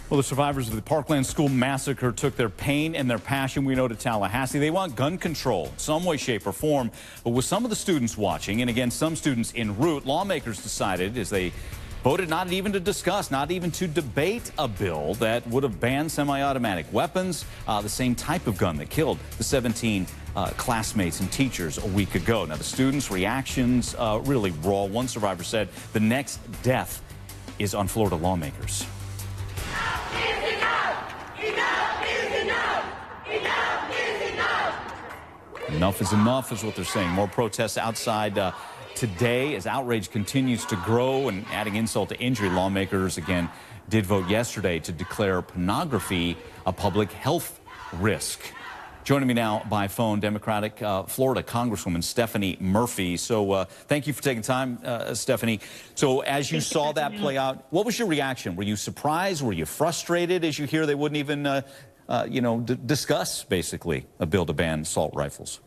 Well, the survivors of the Parkland school massacre took their pain and their passion, we know, to Tallahassee. They want gun control, some way, shape, or form. But with some of the students watching, and again, some students en route, lawmakers decided as they voted not even to discuss, not even to debate a bill that would have banned semi-automatic weapons, the same type of gun that killed the 17 classmates and teachers a week ago. Now, the students' reactions really raw. One survivor said the next death is on Florida lawmakers. Enough is enough is what they're saying. More protests outside today as outrage continues to grow, and adding insult to injury, lawmakers again did vote yesterday to declare pornography a public health risk. Joining me now by phone, Democratic Florida Congresswoman Stephanie Murphy. So thank you for taking time, Stephanie. So as you saw that play out, what was your reaction? Were you surprised? Were you frustrated as you hear they wouldn't even discuss, basically, a bill to ban assault rifles?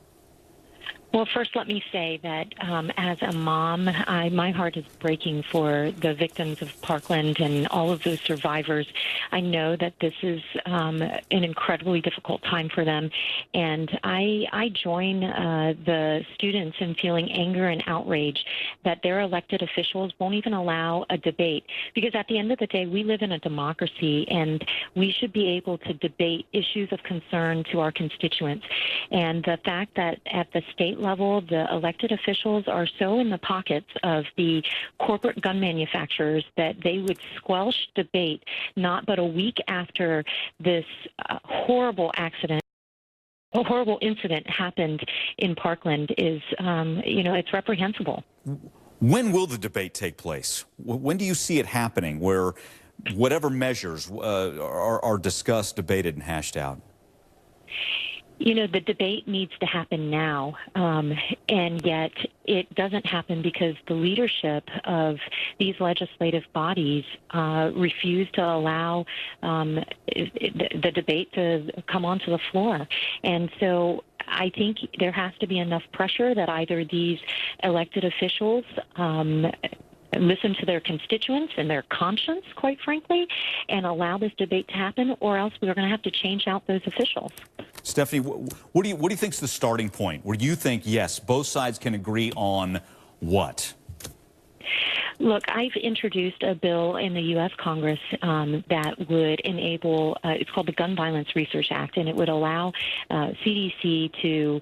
Well, first, let me say that as a mom, my heart is breaking for the victims of Parkland and all of those survivors. I know that this is an incredibly difficult time for them, and I join the students in feeling anger and outrage that their elected officials won't even allow a debate, because at the end of the day, we live in a democracy, and we should be able to debate issues of concern to our constituents. And the fact that at the state level, the elected officials are so in the pockets of the corporate gun manufacturers that they would squelch debate not but a week after this horrible accident. A horrible incident happened in Parkland is, it's reprehensible. When will the debate take place? When do you see it happening, where whatever measures are discussed, debated, and hashed out? You know, the debate needs to happen now, and yet it doesn't happen because the leadership of these legislative bodies refuse to allow the debate to come onto the floor. And so I think there has to be enough pressure that either these elected officials listen to their constituents and their conscience, quite frankly, and allow this debate to happen, or else we're going to have to change out those officials. Stephanie, what do you think is the starting point where you think, yes, both sides can agree on what? Look, I've introduced a bill in the U.S. Congress that would enable, it's called the Gun Violence Research Act, and it would allow CDC to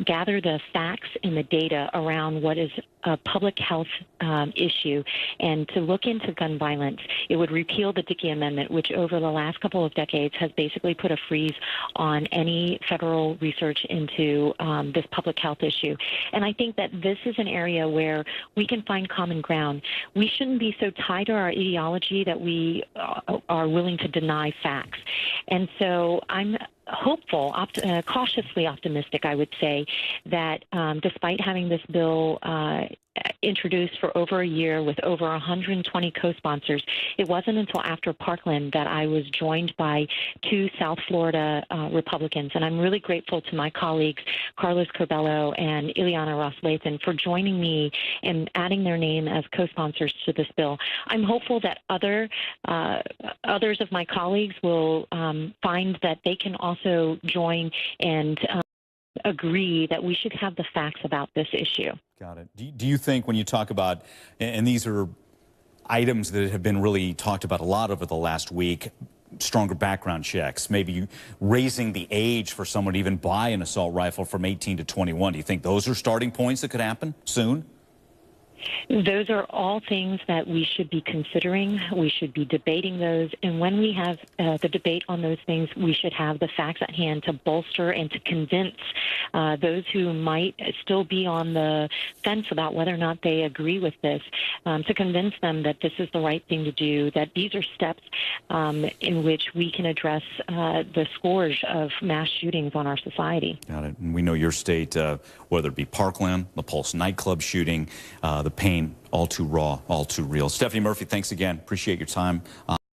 gather the facts and the data around what is a public health issue and to look into gun violence. It would repeal the Dickey Amendment, which over the last couple of decades has basically put a freeze on any federal research into this public health issue. And I think that this is an area where we can find common ground. We shouldn't be so tied to our ideology that we are willing to deny facts. And so I'm hopeful, cautiously optimistic, I would say, that despite having this bill introduced for over a year with over 120 co-sponsors, it wasn't until after Parkland that I was joined by two South Florida Republicans. And I'm really grateful to my colleagues, Carlos Curbelo and Ileana Ross-Lathan, for joining me and adding their name as co-sponsors to this bill. I'm hopeful that others of my colleagues will find that they can also join and agree that we should have the facts about this issue. Got it. Do you think when you talk about, and these are items that have been really talked about a lot over the last week, stronger background checks, maybe raising the age for someone to even buy an assault rifle from 18 to 21, do you think those are starting points that could happen soon? Those are all things that we should be considering. We should be debating those. And when we have the debate on those things, we should have the facts at hand to bolster and to convince those who might still be on the fence about whether or not they agree with this, to convince them that this is the right thing to do, that these are steps in which we can address the scourge of mass shootings on our society. Got it. And we know your state, whether it be Parkland, the Pulse nightclub shooting, the pain, all too raw, all too real. Stephanie Murphy, thanks again. Appreciate your time.